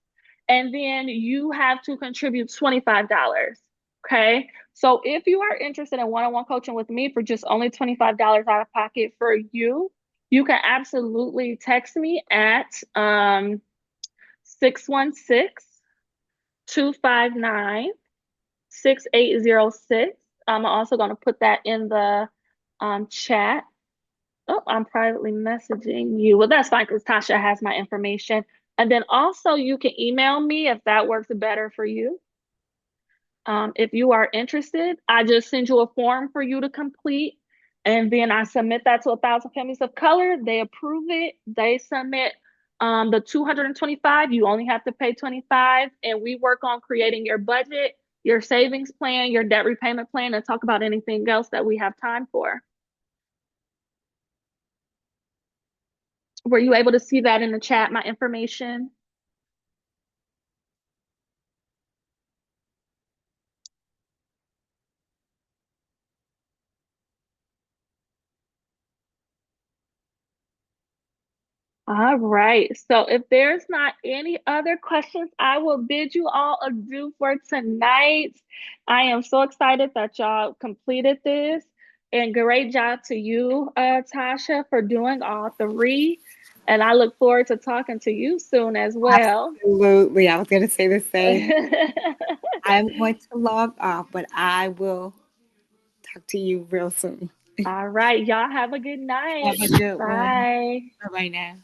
and then you have to contribute $25. Okay. So if you are interested in one-on-one coaching with me for just only $25 out of pocket for you, you can absolutely text me at 616-259-6806. I'm also going to put that in the chat. Oh, I'm privately messaging you. Well, that's fine because Tasha has my information. And then also you can email me if that works better for you. If you are interested, I just send you a form for you to complete. And then I submit that to 1,000 Families of Color. They approve it. They submit the 225. You only have to pay 25. And we work on creating your budget, your savings plan, your debt repayment plan, and talk about anything else that we have time for. Were you able to see that in the chat, my information? All right. So if there's not any other questions, I will bid you all adieu for tonight. I am so excited that y'all completed this. And great job to you, Tasha, for doing all 3. And I look forward to talking to you soon as well. Absolutely. I was going to say the same. I'm going to log off, but I will talk to you real soon. All right. Y'all have a good night. Have a good one. Bye. Bye-bye now.